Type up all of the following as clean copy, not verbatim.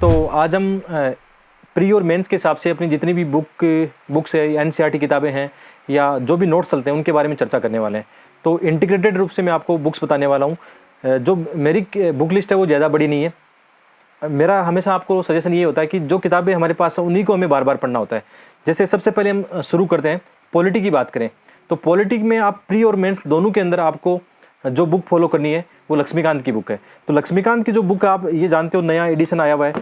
तो आज हम प्री और मेंस के हिसाब से अपनी जितनी भी बुक्स है, एनसीईआरटी किताबें हैं या जो भी नोट्स चलते हैं उनके बारे में चर्चा करने वाले हैं। तो इंटीग्रेटेड रूप से मैं आपको बुक्स बताने वाला हूँ। जो मेरी बुक लिस्ट है वो ज़्यादा बड़ी नहीं है। मेरा हमेशा आपको सजेशन ये होता है कि जो किताबें हमारे पास हैं उन्हीं को हमें बार बार पढ़ना होता है। जैसे सबसे पहले हम शुरू करते हैं, पॉलिटी की बात करें तो पॉलिटी में आप प्री और मेंस दोनों के अंदर आपको जो बुक फॉलो करनी है वो लक्ष्मीकांत की बुक है। तो लक्ष्मीकांत की जो बुक आप ये जानते हो, नया एडिशन आया हुआ है,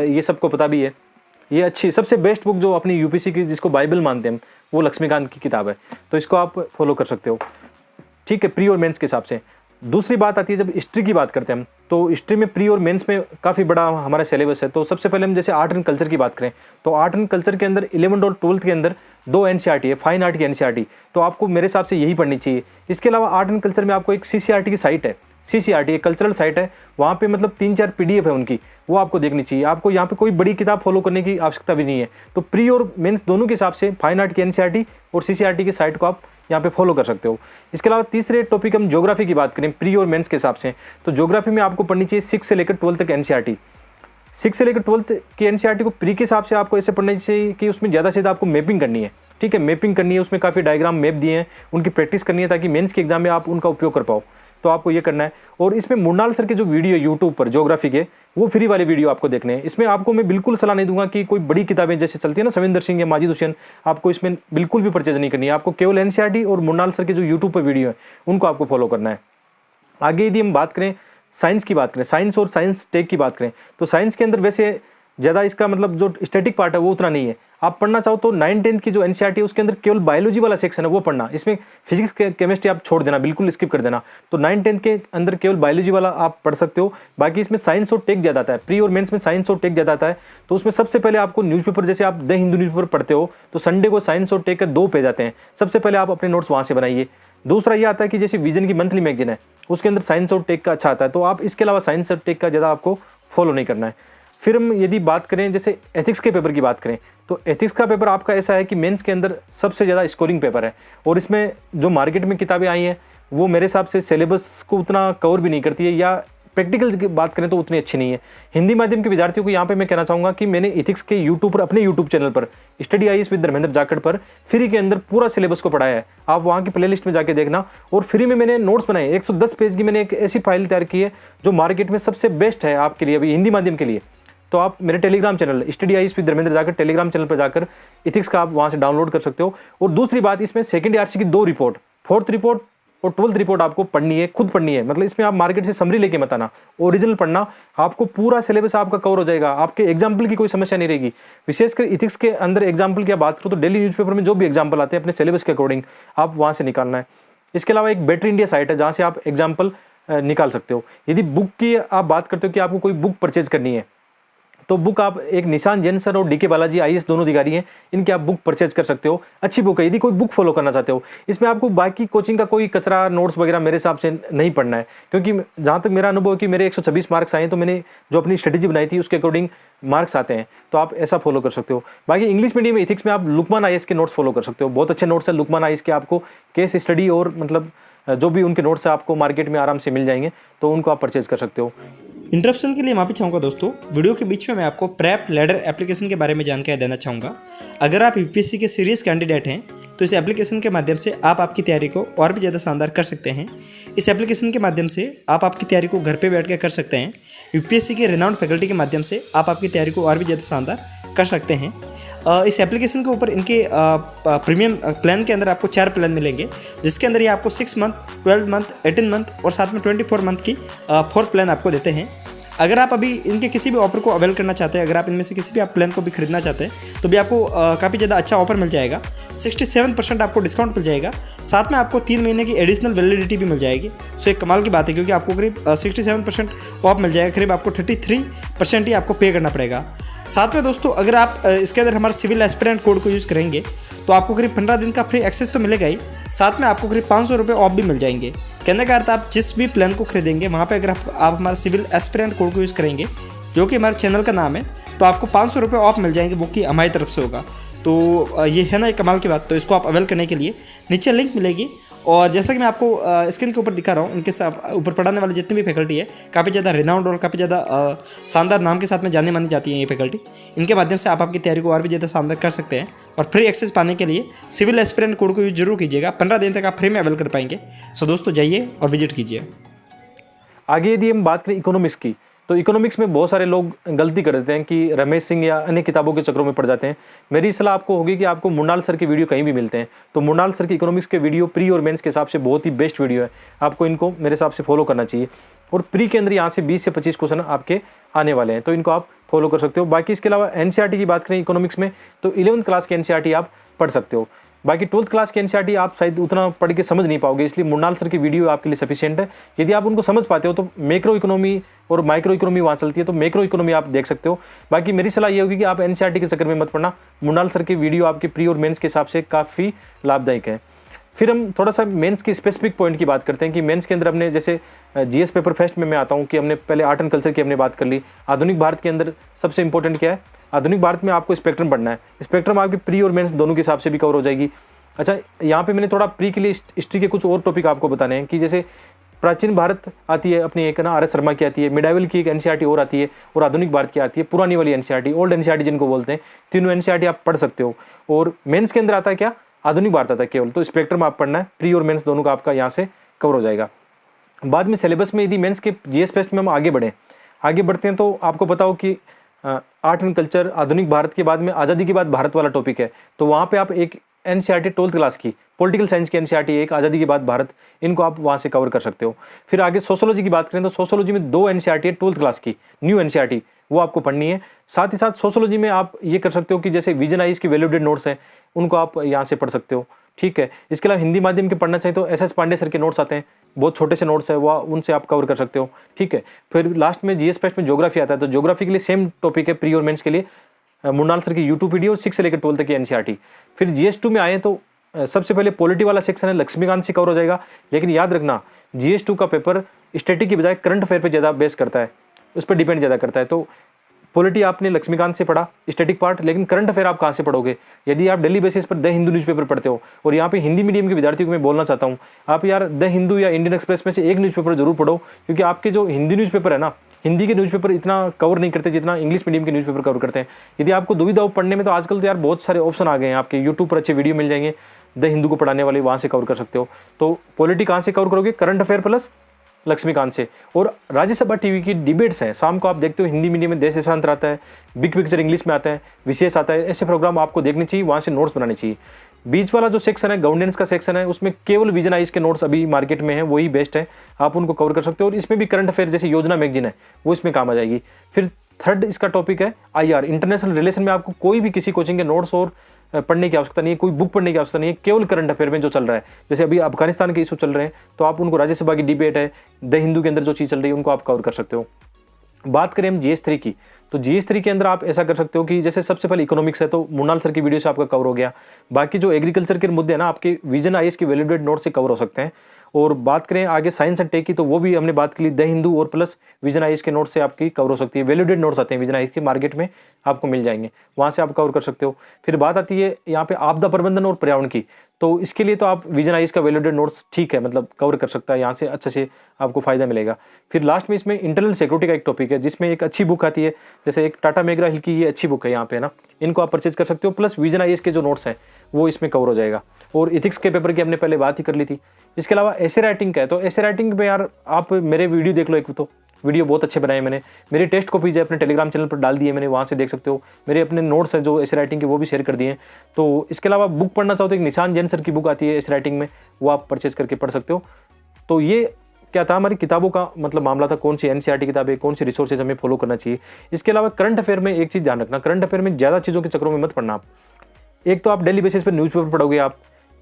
ये सबको पता भी है। ये अच्छी सबसे बेस्ट बुक जो अपनी यूपीसी की, जिसको बाइबल मानते हैं, वो लक्ष्मीकांत की किताब है। तो इसको आप फॉलो कर सकते हो, ठीक है, प्री और मेंस के हिसाब से। दूसरी बात आती है जब हिस्ट्री की बात करते हैं हम, तो हिस्ट्री में प्री और मेंस में काफ़ी बड़ा हमारा सिलेबस है। तो सबसे पहले हम जैसे आर्ट एंड कल्चर की बात करें तो आर्ट एंड कल्चर के अंदर 11th और 12th के अंदर 2 एनसीईआरटी है, फाइन आर्ट की एनसीईआरटी। तो आपको मेरे हिसाब से यही पढ़नी चाहिए। इसके अलावा आर्ट एंड कल्चर में आपको एक सीसीईआरटी की साइट है, सीसीईआरटी एक कल्चरल साइट है, वहाँ पे मतलब 3-4 पीडीएफ है उनकी, वो आपको देखनी चाहिए। आपको यहाँ पे कोई बड़ी किताब फॉलो करने की आवश्यकता भी नहीं है। तो प्री और मेंस दोनों के हिसाब से फाइन आर्ट की एनसीईआरटी और सीसीईआरटी की साइट को आप यहाँ पे फॉलो कर सकते हो। इसके अलावा तीसरे टॉपिक हम ज्योग्राफी की बात करें प्री और मेंस के हिसाब से, तो ज्योग्राफी में आपको पढ़नी चाहिए 6 से लेकर 12 तक एनसीईआरटी। 6 से लेकर 12 की एनसीईआरटी को प्री के हिसाब से आपको ऐसे पढ़ना चाहिए कि उसमें ज़्यादा से ज़्यादा आपको मैपिंग करनी है, ठीक है, मैपिंग करनी है, उसमें काफ़ी डायग्राम मैप दिए हैं, उनकी प्रैक्टिस करनी है ताकि मेंस के एग्जाम में आप उनका उपयोग कर पाओ। तो आपको ये करना है। और इसमें मुरनाल सर के जो वीडियो यूट्यूब पर ज्योग्राफी के, वो फ्री वाले वीडियो आपको देखने हैं। इसमें आपको मैं बिल्कुल सलाह नहीं दूंगा कि कोई बड़ी किताबें जैसे चलती है ना, सविंदर सिंह या माजिद हुसैन, आपको इसमें बिल्कुल भी परचेज नहीं करनी है। आपको केवल एनसीईआरटी और मुरनाल सर के जो यूट्यूब पर वीडियो है उनको आपको फॉलो करना है। आगे यदि हम बात करें साइंस की बात करें, साइंस और साइंस टेक की बात करें, तो साइंस के अंदर वैसे ज़्यादा इसका मतलब जो स्टैटिक पार्ट है वो उतना नहीं है। आप पढ़ना चाहो तो 9th-10th की जो एनसीईआरटी है उसके अंदर केवल बायोलॉजी वाला सेक्शन है वो पढ़ना। इसमें फिजिक्स केमिस्ट्री आप छोड़ देना, बिल्कुल स्किप कर देना। तो 9th-10th के अंदर केवल बायोलॉजी वाला आप पढ़ सकते हो। बाकी इसमें साइंस और टेक ज़्यादा आता है, प्री और मेंस में साइंस और टेक ज़्यादा आता है। तो उसमें सबसे पहले आपको न्यूज़पेपर, जैसे आप द हिंदू न्यूज़पेपर पढ़ते हो तो संडे को साइंस और टेक के 2 पेज आते हैं। सबसे पहले आप अपने नोट्स वहाँ से बनाइए। दूसरा ये आता है कि जैसे विजन की मंथली मैगजीन है उसके अंदर साइंस और टेक का अच्छा आता है, तो आप इसके अलावा साइंस और टेक का ज़्यादा आपको फॉलो नहीं करना है। फिर हम यदि बात करें जैसे एथिक्स के पेपर की बात करें तो एथिक्स का पेपर आपका ऐसा है कि मेंस के अंदर सबसे ज़्यादा स्कोरिंग पेपर है। और इसमें जो मार्केट में किताबें आई हैं वो मेरे हिसाब से सिलेबस को उतना कवर भी नहीं करती है, या प्रैक्टिकल की बात करें तो उतनी अच्छी नहीं है। हिंदी माध्यम के विद्यार्थियों को यहाँ पे मैं कहना चाहूँगा कि मैंने एथिक्स के यूट्यूब पर, अपने यूट्यूब चैनल पर study IAS with Dharmendra Jakhar पर फ्री के अंदर पूरा सिलेबस को पढ़ाया है। आप वहाँ की प्लेलिस्ट में जाके देखना। और फ्री में मैंने नोट्स बनाए 110 पेज की, मैंने एक ऐसी फाइल तैयार की है जो मार्केट में सबसे बेस्ट है आपके लिए अभी हिंदी माध्यम के लिए। तो आप मेरे Telegram channel study IAS with Dharmendra Jakhar Telegram channel पर जाकर इथिक्स का आप वहाँ से डाउनलोड कर सकते हो। और दूसरी बात, इसमें सेकंड आरसी की 2 रिपोर्ट, 4th रिपोर्ट और 12th रिपोर्ट आपको पढ़नी है, खुद पढ़नी है। मतलब इसमें आप मार्केट से समरी लेके मत आना, ओरिजिनल पढ़ना। आपको पूरा सिलेबस आपका कवर हो जाएगा, आपके एग्जाम्पल की कोई समस्या नहीं रहेगी। विशेषकर इथिक्स के अंदर एग्जाम्पल की बात करो तो डेली न्यूज़पेपर में जो भी एग्जाम्पल आते हैं अपने सिलेबस के अकॉर्डिंग आप वहाँ से निकालना है। इसके अलावा एक बेटर इंडिया साइट है जहाँ से आप एग्जाम्पल निकाल सकते हो। यदि बुक की आप बात करते हो कि आपको कोई बुक परचेज करनी है तो बुक आप एक निशान जैन सर और डीके बालाजी आईएएस दोनों अधिकारी हैं, इनके आप बुक परचेज कर सकते हो। अच्छी बुक है। यदि कोई बुक फॉलो करना चाहते हो, इसमें आपको बाकी कोचिंग का कोई कचरा नोट्स वगैरह मेरे हिसाब से नहीं पढ़ना है, क्योंकि जहाँ तक मेरा अनुभव है कि मेरे 126 मार्क्स आए, तो मैंने जो अपनी स्ट्रेटेजी बनाई थी उसके अकॉर्डिंग मार्क्स आते हैं, तो आप ऐसा फॉलो कर सकते हो। बाकी इंग्लिश मीडियम इथिक्स में आप लुकमान आईएएस के नोट्स फॉलो कर सकते हो। बहुत अच्छे नोट्स हैं लुकमान आईएएस के, आपको केस स्टडी और मतलब जो भी उनके नोट्स है आपको मार्केट में आराम से मिल जाएंगे, तो उनको आप परचेज कर सकते हो। इंटरप्शन के लिए माफी चाहूँगा दोस्तों, वीडियो के बीच में मैं आपको प्रेप लैडर एप्लीकेशन के बारे में जानकारी देना चाहूँगा। अगर आप यूपीएससी के सीरियस कैंडिडेट हैं तो इस एप्लीकेशन के माध्यम से आप आपकी तैयारी को और भी ज़्यादा शानदार कर सकते हैं। इस एप्लीकेशन के माध्यम से आप आपकी तैयारी को घर पे बैठ के कर सकते हैं। यूपीएससी के रिनाउंड फैकल्टी के माध्यम से आप आपकी तैयारी को और भी ज़्यादा शानदार कर सकते हैं। इस एप्लीकेशन के ऊपर इनके प्रीमियम प्लान के अंदर आपको 4 प्लान मिलेंगे, जिसके अंदर ये आपको 6 मंथ, 12 मंथ, 18 मंथ और साथ में 24 मंथ की 4 प्लान आपको देते हैं। अगर आप अभी इनके किसी भी ऑफर को अवेल करना चाहते हैं, अगर आप इनमें से किसी भी आप प्लान को भी खरीदना चाहते हैं, तो भी आपको काफ़ी ज़्यादा अच्छा ऑफर मिल जाएगा। 67% आपको डिस्काउंट मिल जाएगा। साथ में आपको 3 महीने की एडिशनल वैलिडिटी भी मिल जाएगी। सो एक कमाल की बात है, क्योंकि आपको करीब 67% ऑफ मिल जाएगा, करीब आपको 33% ही आपको पे करना पड़ेगा। साथ में दोस्तों, अगर आप इसके अंदर हमारे सिविल एस्पिरेंट कोड को यूज़ करेंगे तो आपको करीब 15 दिन का फ्री एक्सेस तो मिलेगा ही, साथ में आपको करीब 500 रुपये ऑफ भी मिल जाएंगे। कहने का अर्थ, आप जिस भी प्लान को खरीदेंगे वहाँ पे अगर आप हमारा सिविल एस्पिरेंट कोड को यूज़ करेंगे, जो कि हमारे चैनल का नाम है, तो आपको 500 रुपये ऑफ मिल जाएंगे, वो कि हमारी तरफ से होगा। तो ये है ना एक कमाल की बात। तो इसको आप अवेल करने के लिए नीचे लिंक मिलेगी और जैसा कि मैं आपको स्क्रीन के ऊपर दिखा रहा हूँ, इनके साथ ऊपर पढ़ाने वाले जितनी भी फैकल्टी है काफ़ी ज़्यादा रिनाउंड और काफ़ी ज़्यादा शानदार नाम के साथ में जाने मानी जाती है ये फैकल्टी। इनके माध्यम से आप आपकी तैयारी को और भी ज़्यादा शानदार कर सकते हैं। और फ्री एक्सेस पाने के लिए सिविल एस्पिरेंट कोड को यूज जरूर कीजिएगा, 15 दिन तक आप फ्री में अवेल कर पाएंगे। सो दोस्तों जाइए और विजिट कीजिए। आगे यदि हम बात करें इकोनॉमिक्स की, तो इकोनॉमिक्स में बहुत सारे लोग गलती कर देते हैं कि रमेश सिंह या अन्य किताबों के चक्रों में पड़ जाते हैं। मेरी सलाह आपको होगी कि आपको मुरनाल सर के वीडियो कहीं भी मिलते हैं, तो मुरनाल सर के इकोनॉमिक्स के वीडियो प्री और मेंस के हिसाब से बहुत ही बेस्ट वीडियो है। आपको इनको मेरे हिसाब से फॉलो करना चाहिए। और प्री के अंदर यहाँ से 20 से 25 क्वेश्चन आपके आने वाले हैं, तो इनको आप फॉलो कर सकते हो। बाकी इसके अलावा एनसीईआरटी की बात करें इकोनॉमिक्स में, तो 11th क्लास के एनसीईआरटी आप पढ़ सकते हो। बाकी 12th क्लास के एनसीईआरटी आप शायद उतना पढ़ के समझ नहीं पाओगे, इसलिए मुरनाल सर की वीडियो आपके लिए सफिशिएंट है। यदि आप उनको समझ पाते हो तो मैक्रो इकोनॉमी और माइक्रो इकोनॉमी वहाँ चलती है, तो मैक्रो इकोनॉमी आप देख सकते हो। बाकी मेरी सलाह ये होगी कि आप एनसीईआरटी के चक्कर में मत पड़ना। मुरनाल सर की वीडियो आपके प्री और मेंस के हिसाब से काफ़ी लाभदायक है। फिर हम थोड़ा सा मेंस की स्पेसिफिक पॉइंट की बात करते हैं कि मेंस के अंदर हमने जैसे जीएस पेपर फेस्ट में मैं आता हूँ कि हमने पहले आर्ट एंड कल्चर की हमने बात कर ली। आधुनिक भारत के अंदर सबसे इंपॉर्टेंट क्या है, आधुनिक भारत में आपको स्पेक्ट्रम पढ़ना है। स्पेक्ट्रम आपकी प्री और मेंस दोनों के हिसाब से भी कवर हो जाएगी। अच्छा, यहाँ पे मैंने थोड़ा प्री के लिए हिस्ट्री के कुछ और टॉपिक आपको बताने हैं कि जैसे प्राचीन भारत आती है अपनी एक ना आर एस शर्मा की आती है, मिडाइवल की एक एनसीईआरटी और आती है, और आधुनिक भारत की आती है पुरानी वाली एनसीईआरटी, ओल्ड एनसीईआरटी जिनको बोलते हैं। तीनों एनसीईआरटी आप पढ़ सकते हो। और मेंस के अंदर आता है क्या, आधुनिक भारत आता है केवल, तो स्पेक्ट्रम आप पढ़ना है। प्री और मेंस दोनों का आपका यहाँ से कवर हो जाएगा। बाद में सिलेबस में यदि मेंस के जीएस फेस्ट में हम आगे बढ़ते हैं तो आपको पता हो कि आर्ट एंड कल्चर आधुनिक भारत के बाद में आज़ादी के बाद भारत वाला टॉपिक है, तो वहाँ पे आप एक एनसीईआरटी 12th क्लास की पॉलिटिकल साइंस की एनसीईआरटी एक आज़ादी के बाद भारत, इनको आप वहाँ से कवर कर सकते हो। फिर आगे सोशोलॉजी की बात करें तो सोशोलॉजी में 2 एनसीईआरटी है 12th क्लास की, न्यू एनसीईआरटी, वो आपको पढ़नी है। साथ ही साथ सोशोलॉजी में आप ये कर सकते हो कि जैसे विजन आइज की वैल्यूडेड नोट्स हैं, उनको आप यहाँ से पढ़ सकते हो। ठीक है, इसके अलावा हिंदी माध्यम के पढ़ना चाहिए तो एसएस पांडे सर के नोट्स आते हैं, बहुत छोटे से नोट्स है, वो उनसे आप कवर कर सकते हो। ठीक है, फिर लास्ट में जीएस फेस्ट में ज्योग्राफी आता है, तो ज्योग्राफी के लिए सेम टॉपिक है प्री और मेंस के लिए, मुरनाल सर की यूट्यूब वीडियो 6 से लेकर 12 तक की एनसीईआरटी। फिर जीएस2 में आए तो सबसे पहले पॉलिटी वाला सेक्शन है, लक्ष्मीकांत से कवर हो जाएगा। लेकिन याद रखना जीएस2 का पेपर स्टैटिक की बजाय करंट अफेयर पे ज़्यादा बेस करता है, उस पर डिपेंड ज़्यादा करता है। तो पॉलिटी आपने लक्ष्मीकांत से पढ़ा स्टैटिक पार्ट, लेकिन करंट अफेयर आप कहाँ से पढ़ोगे? यदि आप डेली बेसिस पर द हिंदू न्यूज़पेपर पढ़ते हो, और यहाँ पे हिंदी मीडियम के विद्यार्थियों को मैं बोलना चाहता हूँ, आप यार द हिंदू या इंडियन एक्सप्रेस में से एक न्यूज़पेपर जरूर पढ़ो, क्योंकि आपके जो हिंदी न्यूज़पेपर है ना, हिंदी के न्यूज़पेपर इतना कवर नहीं करते जितना इंग्लिश मीडियम के न्यूज़पेपर कवर करते हैं। यदि आपको दुविधा हो पढ़ने में, तो आजकल तो यार बहुत सारे ऑप्शन आ गए हैं, आपके यूट्यूब पर अच्छे वीडियो मिल जाएंगे द हिंदू को पढ़ाने वाले, वहाँ से कवर कर सकते हो। तो पॉलिटी कहाँ से कवर करोगे? करंट अफेयर प्लस लक्ष्मीकांत से। और राज्यसभा टीवी की डिबेट्स हैं, शाम को आप देखते हो हिंदी मीडियम में देश देशांतर आता है, बिग पिक्चर इंग्लिश में आता है, विशेष आता है, ऐसे प्रोग्राम आपको देखने चाहिए, वहाँ से नोट्स बनाने चाहिए। बीच वाला जो सेक्शन है गवर्नेंस का सेक्शन है, उसमें केवल विजन आइज के नोट्स अभी मार्केट में है, वही बेस्ट है, आप उनको कवर कर सकते हो। और इसमें भी करंट अफेयर जैसे योजना मैगजीन है वो इसमें काम आ जाएगी। फिर थर्ड इसका टॉपिक है आईआर, इंटरनेशनल रिलेशन में आपको कोई भी किसी कोचिंग के नोट्स और पढ़ने की आवश्यकता नहीं है, कोई बुक पढ़ने की आवश्यकता नहीं है, केवल करंट अफेयर में जो चल रहा है, जैसे अभी अफगानिस्तान के इशू चल रहे हैं, तो आप उनको राज्यसभा की डिबेट है, द हिंदू के अंदर जो चीज़ चल रही है उनको आप कवर कर सकते हो। बात करें हम जीएस3 की, तो जीएस3 के अंदर आप ऐसा कर सकते हो कि जैसे सबसे पहले इकोनॉमिक्स है, तो मुरनाल सर की वीडियो से आपका कवर हो गया। बाकी जो एग्रीकल्चर के मुद्दे हैं ना, आपके विजन आईएएस की वैलिडेट नोट से कवर हो सकते हैं। और बात करें आगे साइंस एंड टेक की, तो वो भी हमने बात की ली, द हिंदू और प्लस विजन आईएएस के नोट से आपकी कवर हो सकती है। वैलिडेट नोट्स आते हैं विजन आईएएस के, मार्केट में आपको मिल जाएंगे, वहाँ से आप कवर कर सकते हो। फिर बात आती है यहाँ पे आपदा प्रबंधन और पर्यावरण की, तो इसके लिए तो आप विजन आईएएस का वैलिडेट नोट्स ठीक है, मतलब कवर कर सकता है, यहाँ से अच्छे से आपको फायदा मिलेगा। फिर लास्ट में इसमें इंटरनल सिक्योरिटी का एक टॉपिक है, जिसमें एक अच्छी बुक आती है, जैसे एक टाटा मैकग्रा हिल की ये अच्छी बुक है यहाँ पे ना, इनको आप परचेज कर सकते हो। प्लस विजन आईएएस के जो नोट्स हैं वो इसमें कवर हो जाएगा। और इथिक्स के पेपर की हमने पहले बात ही कर ली थी। इसके अलावा ऐसे राइटिंग का है, तो ऐसे राइटिंग पे यार आप मेरे वीडियो देख लो, एक तो वीडियो बहुत अच्छे बनाए मैंने, मेरी टेस्ट कॉपीज है अपने टेलीग्राम चैनल पर डाल दिए मैंने, वहाँ से देख सकते हो। मेरे अपने नोट्स हैं जो ऐसे राइटिंग के, वो भी शेयर कर दिए हैं। तो इसके अलावा बुक पढ़ना चाहो तो एक निशान जैन सर की बुक आती है ऐसे राइटिंग में, वो आप परचेज करके पढ़ सकते हो। तो ये क्या था हमारी किताबों का मतलब मामला था, कौन सी एनसीईआरटी किताबें, कौन सी रिसोर्सेज हमें फॉलो करना चाहिए। इसके अलावा करंट अफेयर में एक चीज़ ध्यान रखना, करंट अफेयर में ज़्यादा चीज़ों के चक्रों में मत पढ़ना आप। एक तो आप डेली बेसिस पर न्यूज़पेपर पढ़ोगे आप,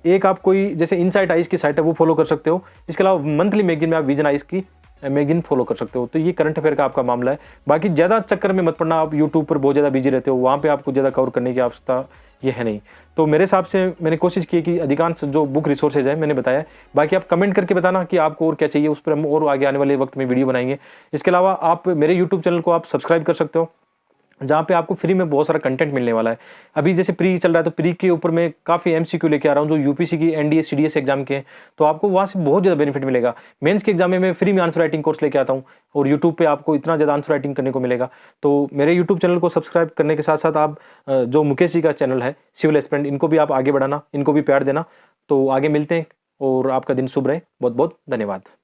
एक आप कोई जैसे इनसाइट आइज की साइट है वो फॉलो कर सकते हो। इसके अलावा मंथली मैगजीन में आप विजन आइज की मैगजीन फॉलो कर सकते हो। तो ये करंट अफेयर का आपका मामला है। बाकी ज़्यादा चक्कर में मत पड़ना, आप यूट्यूब पर बहुत ज़्यादा बिजी रहते हो, वहाँ पे आपको ज़्यादा कवर करने की आवश्यकता ये है नहीं। तो मेरे हिसाब से मैंने कोशिश की कि अधिकांश जो बुक रिसोर्सेज है मैंने बताया। बाकी आप कमेंट करके बताना कि आपको और क्या चाहिए, उस पर हम और आगे आने वाले वक्त में वीडियो बनाएंगे। इसके अलावा आप मेरे यूट्यूब चैनल को आप सब्सक्राइब कर सकते हो, जहाँ पे आपको फ्री में बहुत सारा कंटेंट मिलने वाला है। अभी जैसे प्री चल रहा है तो प्री के ऊपर मैं काफ़ी एमसीक्यू लेके आ रहा हूँ जो यूपीसी की एनडीए सीडीएस एग्जाम के हैं, तो आपको वहाँ से बहुत ज़्यादा बेनिफिट मिलेगा। मेंस के एग्जाम में मैं फ्री में आंसर राइटिंग कोर्स लेके आता हूँ और यूट्यूब पे आपको इतना ज़्यादा आंसर राइटिंग करने को मिलेगा। तो मेरे यूट्यूब चैनल को सब्सक्राइब करने के साथ साथ आप जो मुकेश जी का चैनल है सिविल एस्पिरेंट, इनको भी आप आगे बढ़ाना, इनको भी प्यार देना। तो आगे मिलते हैं और आपका दिन शुभ रहे। बहुत बहुत धन्यवाद।